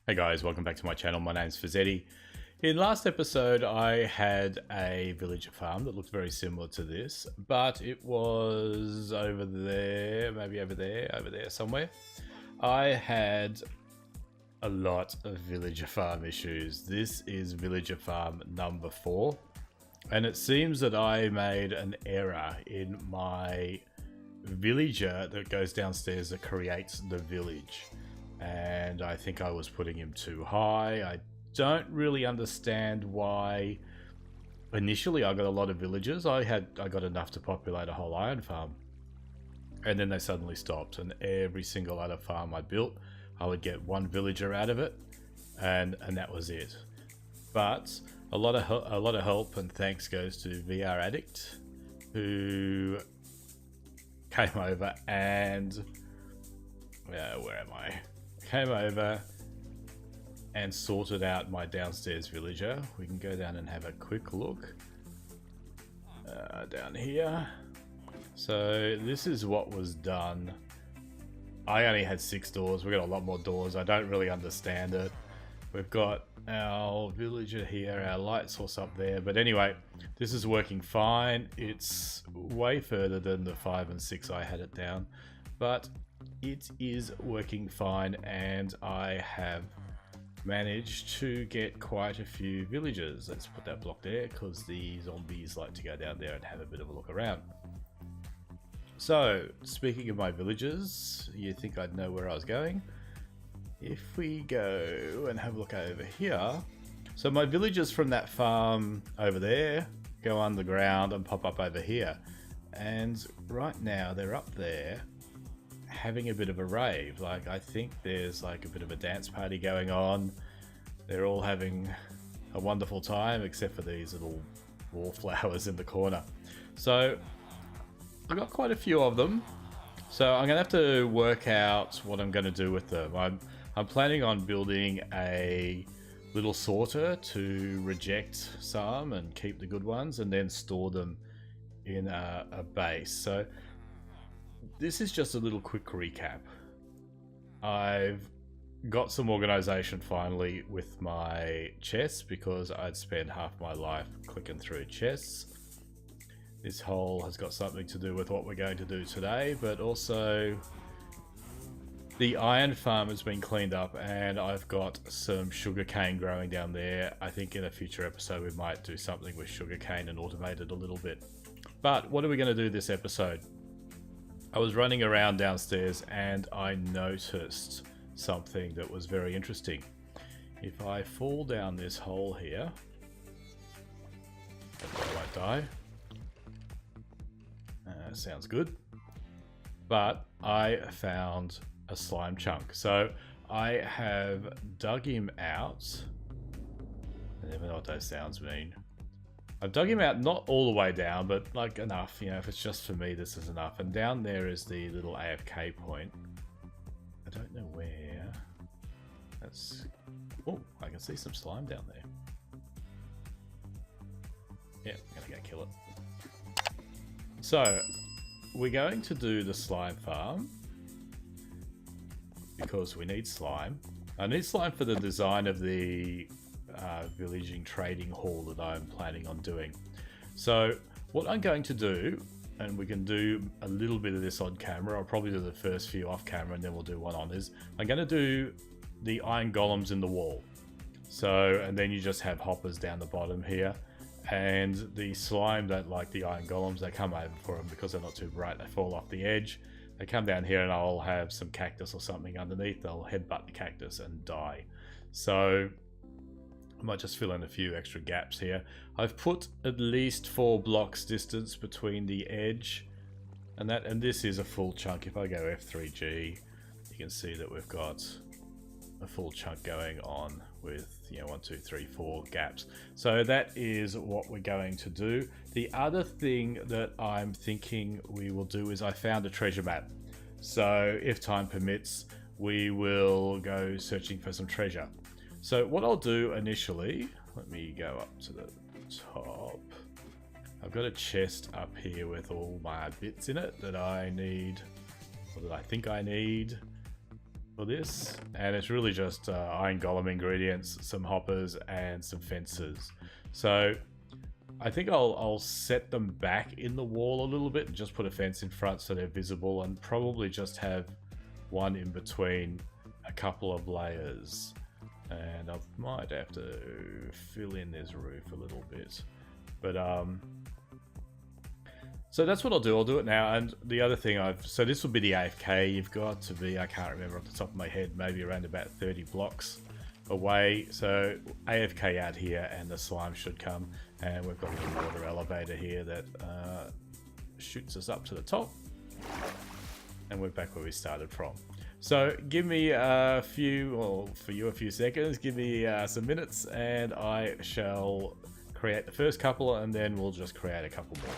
Hey guys, welcome back to my channel. My name's Fizedi. In last episode, I had a villager farm that looked very similar to this, but it was over there, maybe over there somewhere. I had a lot of villager farm issues. This is villager farm number 4, and it seems that I made an error in my villager that goes downstairs that creates the village. And I think I was putting him too high. I don't really understand why. Initially I got a lot of villagers. I got enough to populate a whole iron farm, and then they suddenly stopped, and every single other farm I built I would get one villager out of it, and that was it. But a lot of help and thanks goes to VR Addict, who came over and where am I? Came over and sorted out my downstairs villager. We can go down and have a quick look down here. So this is what was done. I only had 6 doors. We got a lot more doors. I don't really understand it. We've got our villager here, our light source up there. But anyway, this is working fine. It's way further than the 5 and 6 I had it down, but it is working fine, and I have managed to get quite a few villagers. Let's put that block there because the zombies like to go down there and have a bit of a look around. So, speaking of my villagers, you think I'd know where I was going? If we go and have a look over here. So my villagers from that farm over there go underground and pop up over here. And right now they're up there having a bit of a rave. Like, I think there's like a bit of a dance party going on. They're all having a wonderful time, except for these little wallflowers in the corner. So I got quite a few of them. So I'm gonna have to work out what I'm gonna do with them. I'm planning on building a little sorter to reject some and keep the good ones, and then store them in a base. So this is just a little quick recap. I've got some organization finally with my chests, because I'd spent half my life clicking through chests. This hole has got something to do with what we're going to do today, but also the iron farm has been cleaned up, and I've got some sugarcane growing down there. I think in a future episode we might do something with sugarcane and automate it a little bit. But what are we going to do this episode? I was running around downstairs and I noticed something that was very interesting. If I fall down this hole here, I won't die. Sounds good. But I found a slime chunk. So I have dug him out. I never know what those sounds mean. I've dug him out, not all the way down, but like enough. You know, if it's just for me, this is enough. And down there is the little AFK point. I don't know where. That's... Oh, I can see some slime down there. Yeah, I'm gonna go kill it. So, we're going to do the slime farm because we need slime. I need slime for the design of the villaging trading hall that I'm planning on doing. So what I'm going to do, and we can do a little bit of this on camera, I'll probably do the first few off camera and then we'll do one on, is I'm going to do the iron golems in the wall. So, and then you just have hoppers down the bottom here, and the slime that like the iron golems, they come over for them because they're not too bright, they fall off the edge. They come down here and I'll have some cactus or something underneath, they'll headbutt the cactus and die. So I might just fill in a few extra gaps here. I've put at least 4 blocks distance between the edge and that, and this is a full chunk. If I go F3G, you can see that we've got a full chunk going on with, you know, 1, 2, 3, 4 gaps. So that is what we're going to do. The other thing that I'm thinking we will do is I found a treasure map. So if time permits, we will go searching for some treasure. So what I'll do initially, let me go up to the top. I've got a chest up here with all my bits in it that I need, or that I think I need. for this, and it's really just iron golem ingredients, some hoppers, and some fences. So I think I'll set them back in the wall a little bit and just put a fence in front so they're visible, and probably just have one in between a couple of layers. And I might have to fill in this roof a little bit, but so that's what I'll do. I'll do it now. And the other thing so this will be the AFK. You've got to be, I can't remember off the top of my head, maybe around about 30 blocks away. So AFK out here, and the slime should come. And we've got a little water elevator here that shoots us up to the top. And we're back where we started from. So give me a few, or for you a few seconds, give me some minutes, and I shall create the first couple, and then we'll just create a couple more.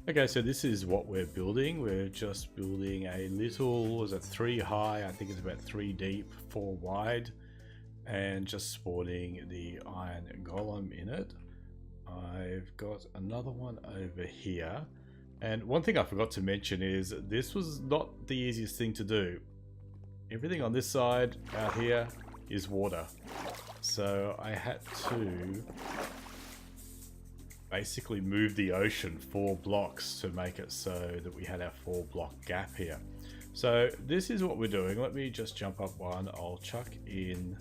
Okay, so this is what we're building. We're just building a little, was it 3 high? I think it's about 3 deep, 4 wide, and just sporting the iron golem in it. I've got another one over here. And one thing I forgot to mention is this was not the easiest thing to do. Everything on this side out here is water. So I had to basically move the ocean 4 blocks to make it so that we had our 4 block gap here. So this is what we're doing. Let me just jump up one. I'll chuck in,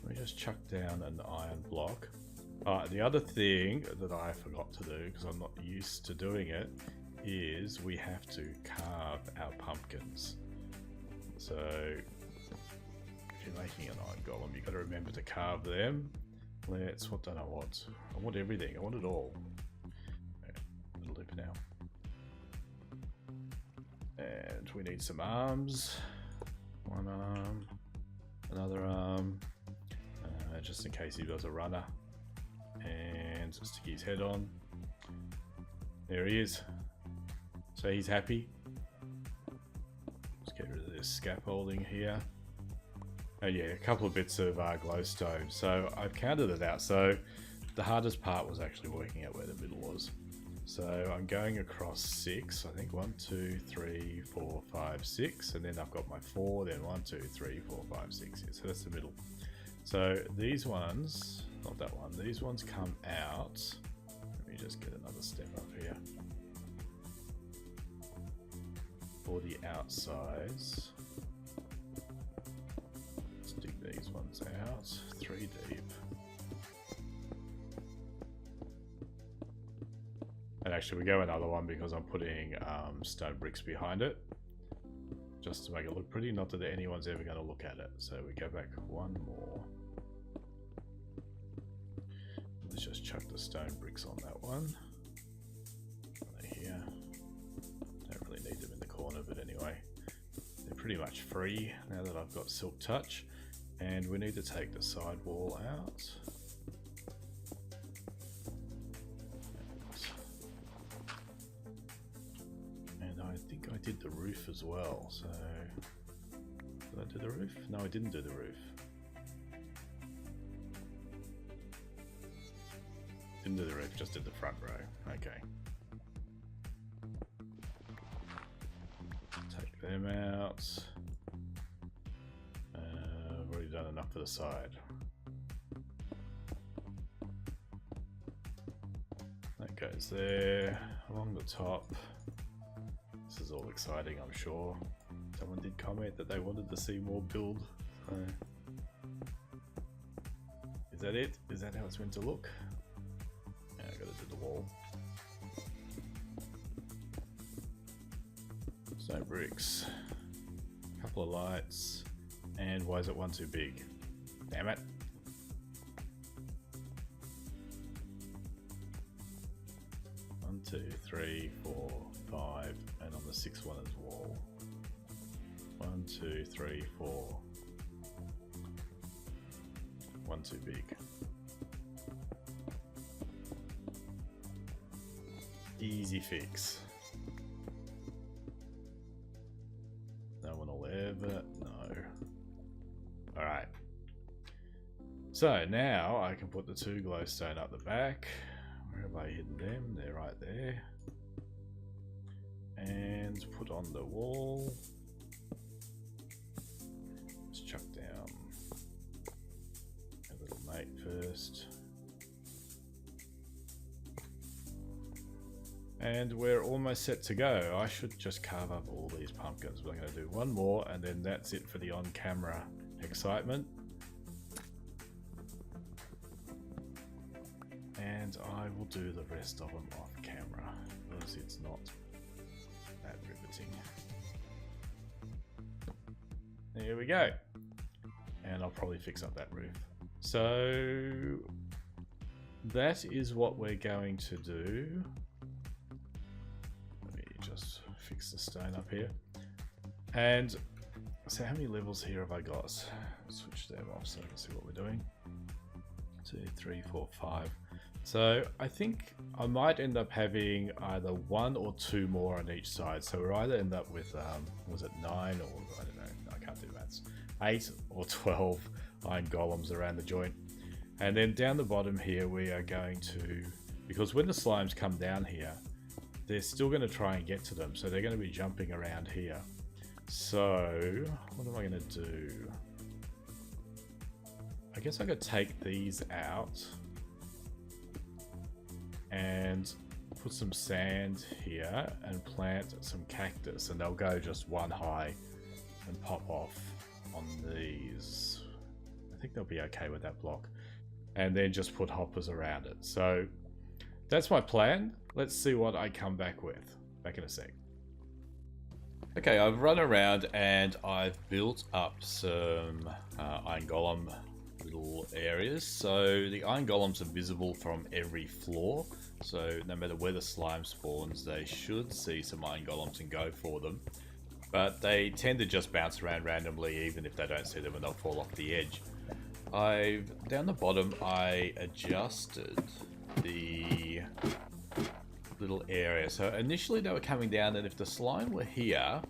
let me just chuck down an iron block. The other thing that I forgot to do, because I'm not used to doing it, is we have to carve our pumpkins. So if you're making an iron golem, you've got to remember to carve them. What don't I want? I want everything. I want it all. Okay, it'll do for now. And we need some arms. One arm, another arm, just in case he does a runner. And just stick his head on. There he is. So he's happy. Let's get rid of this scaffolding here. Oh yeah, a couple of bits of glowstone. So I've counted it out. So the hardest part was actually working out where the middle was. So I'm going across 6. I think 1, 2, 3, 4, 5, 6, and then I've got my 4. Then 1, 2, 3, 4, 5, 6. Yeah, so that's the middle. So these ones, not that one. These ones come out. Let me just get another step up here. For the outsides, stick these ones out, 3 deep. And actually we go another one because I'm putting stone bricks behind it, just to make it look pretty, not that anyone's ever going to look at it. So we go back one more. Let's just chuck the stone bricks on that one. Here. Don't really need them in the corner, but anyway. They're pretty much free now that I've got silk touch. And we need to take the side wall out. And I think I did the roof as well, so... Did I do the roof? No, I didn't do the roof. Didn't do the roof, just did the front row. Okay. Take them out. I've already done enough for the side. That goes there, along the top. This is all exciting, I'm sure. Someone did comment that they wanted to see more build. Is that it? Is that how it's meant to look? Yeah, I gotta do the wall. Stone bricks. Couple of lights. And why is it one too big? Damn it. One, 2, 3, 4, 5, and on the 6th one is wall. 1, 2, 3, 4. One too big. Easy fix. No one will ever know. Alright. So now I can put the 2 glowstone up the back. Where have I hidden them? They're right there. And put on the wall. post. And we're almost set to go. I should just carve up all these pumpkins, but I'm going to do one more and then that's it for the on-camera excitement. And I will do the rest of them off camera because it's not that riveting. There we go. And I'll probably fix up that roof. So that is what we're going to do. Just fix the stone up here. And so how many levels here have I got? Switch them off so I can see what we're doing. 2, 3, 4, 5. So I think I might end up having either 1 or 2 more on each side. So we'll either end up with, was it 9 or I don't know, I can't do maths. 8 or 12 iron golems around the joint. And then down the bottom here we are going to, because when the slimes come down here, they're still going to try and get to them, so they're going to be jumping around here. So what am I going to do? I guess I could take these out and put some sand here and plant some cactus, and they'll go just one high and pop off on these. I think they'll be okay with that block, and then just put hoppers around it. So that's my plan. Let's see what I come back with. Back in a sec. Okay, I've run around and I've built up some iron golem little areas. So the iron golems are visible from every floor. So no matter where the slime spawns, they should see some iron golems and go for them. But they tend to just bounce around randomly, even if they don't see them, and they'll fall off the edge. Down the bottom, I adjusted the little area. So initially they were coming down, and if the slime were here,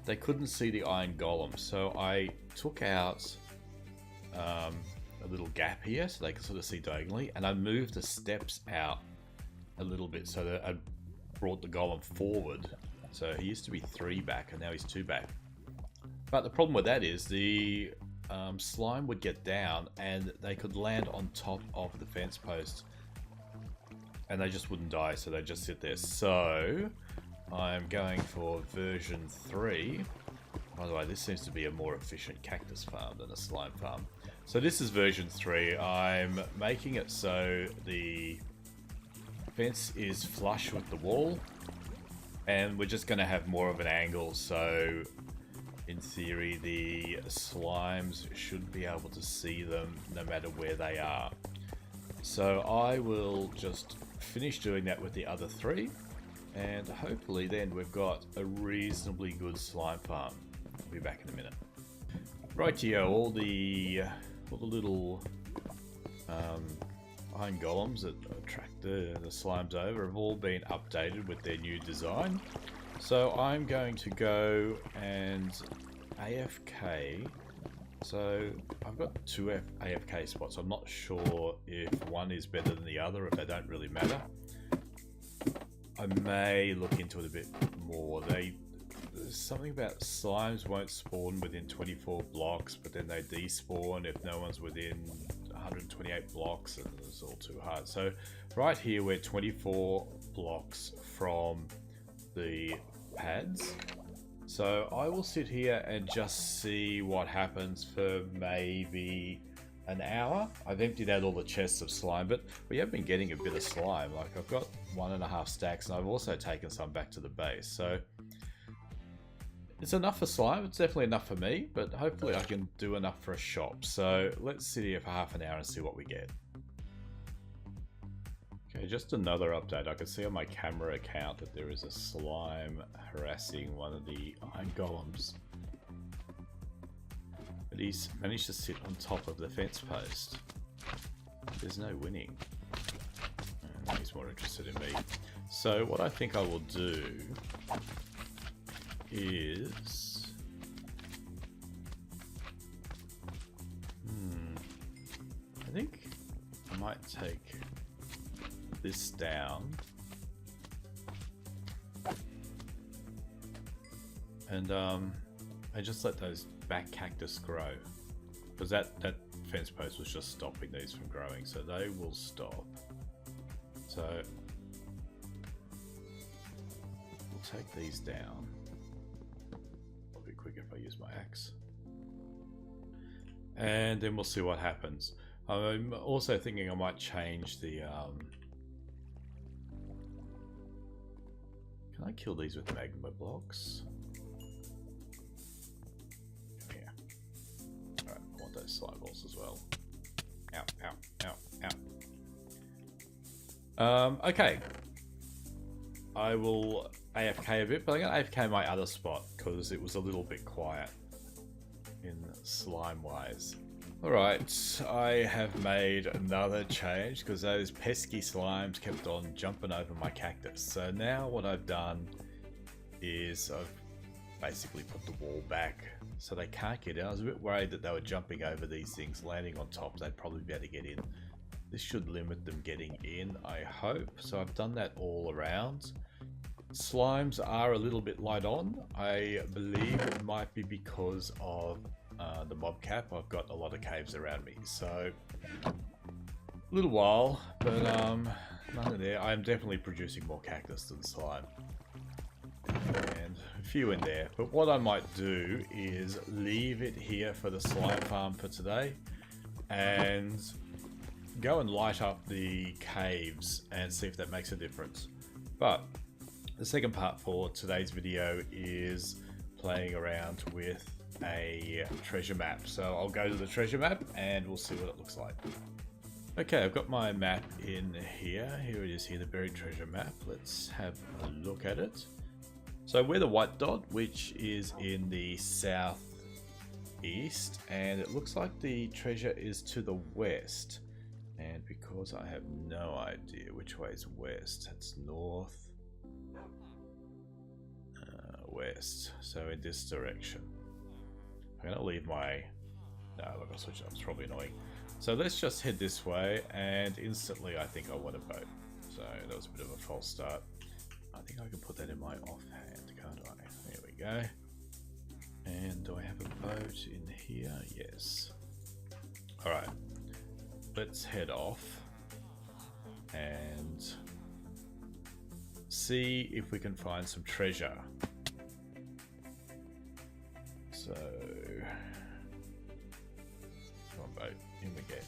they couldn't see the iron golem. So I took out a little gap here so they could sort of see diagonally, and I moved the steps out a little bit so that I brought the golem forward. So he used to be 3 back and now he's 2 back. But the problem with that is the slime would get down and they could land on top of the fence post and they just wouldn't die, so they just sit there. So I'm going for version 3. By the way, this seems to be a more efficient cactus farm than a slime farm. So this is version 3. I'm making it so the fence is flush with the wall, and we're just going to have more of an angle, so in theory the slimes should be able to see them no matter where they are. So I will just finish doing that with the other 3, and hopefully then we've got a reasonably good slime farm. I'll be back in a minute. Rightio, all the little iron golems that attract the slimes over have all been updated with their new design. So I'm going to go and AFK. So I've got 2 AFK spots. I'm not sure if one is better than the other, if they don't really matter. I may look into it a bit more. There's something about slimes won't spawn within 24 blocks, but then they despawn if no one's within 128 blocks, and it's all too hard. So right here we're 24 blocks from the pads. So I will sit here and just see what happens for maybe an hour. I've emptied out all the chests of slime, but we have been getting a bit of slime. Like I've got 1.5 stacks, and I've also taken some back to the base. So it's enough for slime. It's definitely enough for me, but hopefully I can do enough for a shop. So let's sit here for half an hour and see what we get. Okay, just another update. I can see on my camera account that there is a slime harassing one of the iron golems. But he's managed to sit on top of the fence post. There's no winning. And he's more interested in me. So what I think I will do is... I think I might take this down and I just let those back cactus grow, because that fence post was just stopping these from growing, so they will stop. So we'll take these down. It'll be quicker if I use my axe. And then we'll see what happens. I'm also thinking I might change the... Can I kill these with magma blocks? Come here. Alright, I want those slime balls as well. Ow, ow, ow, ow. Okay. I will AFK a bit, but I'm going to AFK my other spot because it was a little bit quiet in slime-wise. Alright, I have made another change because those pesky slimes kept on jumping over my cactus. So now what I've done is I've basically put the wall back so they can't get in. I was a bit worried that they were jumping over these things, landing on top. They'd probably be able to get in. This should limit them getting in, I hope. So I've done that all around. Slimes are a little bit light on. I believe it might be because of the mob cap. I've got a lot of caves around me, so a little while, but nothing there. I'm definitely producing more cactus than slime, and a few in there. But what I might do is leave it here for the slime farm for today, and go and light up the caves and see if that makes a difference. But the second part for today's video is playing around with a treasure map. So I'll go to the treasure map and we'll see what it looks like. Okay, I've got my map in here. Here it is here, the buried treasure map. Let's have a look at it. So we're the white dot, which is in the southeast, and it looks like the treasure is to the west. And because I have no idea which way is west, it's north, west. So in this direction. I'm going to leave my... No, I'm going to switch it up. It's probably annoying. So let's just head this way, and instantly I think I want a boat. So that was a bit of a false start. I think I can put that in my offhand, can't I? There we go. And do I have a boat in here? Yes. Alright. Let's head off and see if we can find some treasure. So, come on boat, in we get.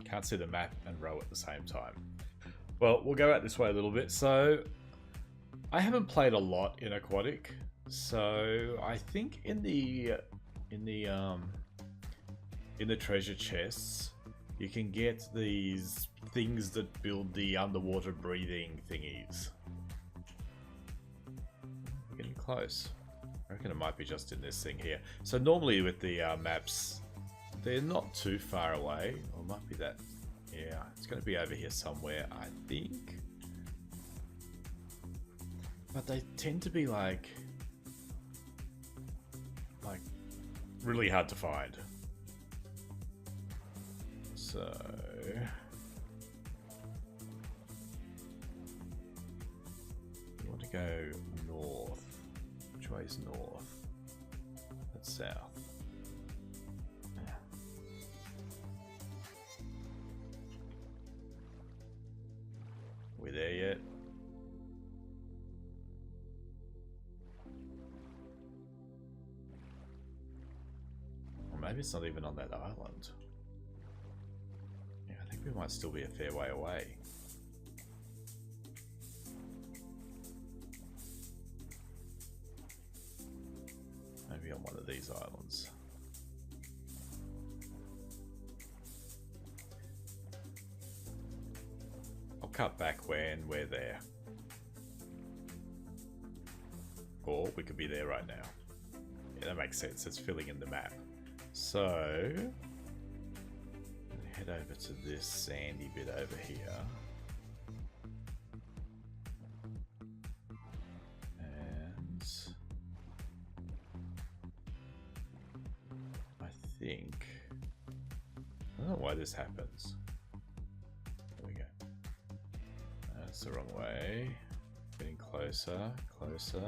Can't see the map and row at the same time. Well, we'll go out this way a little bit. So, I haven't played a lot in Aquatic, so I think in the treasure chests, you can get these things that build the underwater breathing thingies. Getting close. I reckon it might be just in this thing here. So normally with the maps, they're not too far away. Or it might be that. Yeah, it's going to be over here somewhere, I think. But they tend to be like really hard to find. So we want to go north. Which way is north? That's south. Yeah. Are we there yet? Or maybe it's not even on that island. Yeah, I think we might still be a fair way away. Maybe on one of these islands. I'll cut back when we're there. Or we could be there right now. Yeah, that makes sense. It's filling in the map. So, head over to this sandy bit over here. And I think, I don't know why this happens. There we go. That's the wrong way. Getting closer, closer.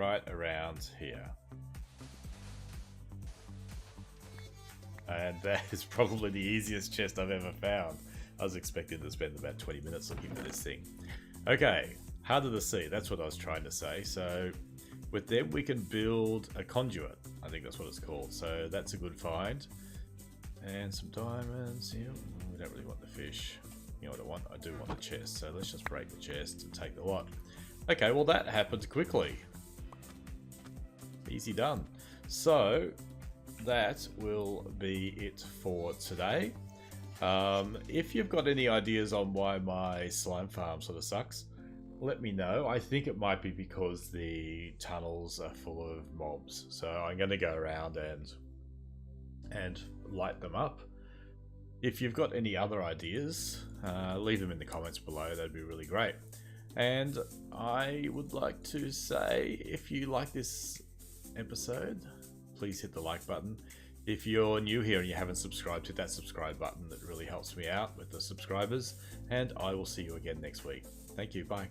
right around here. And that is probably the easiest chest I've ever found. I was expecting to spend about 20 minutes looking for this thing. Okay, harder to see, that's what I was trying to say. So with them we can build a conduit. I think that's what it's called. So that's a good find. And some diamonds. Yeah, we don't really want the fish. You know what I want? I do want the chest. So let's just break the chest and take the lot. Okay, well that happened quickly. Easy done. So that will be it for today. If you've got any ideas on why my slime farm sort of sucks, let me know. I think it might be because the tunnels are full of mobs. So I'm going to go around and light them up. If you've got any other ideas, leave them in the comments below. That'd be really great. And I would like to say, if you like this episode, please hit the like button. If you're new here and you haven't subscribed, hit that subscribe button. That really helps me out with the subscribers. And I will see you again next week. Thank you. Bye.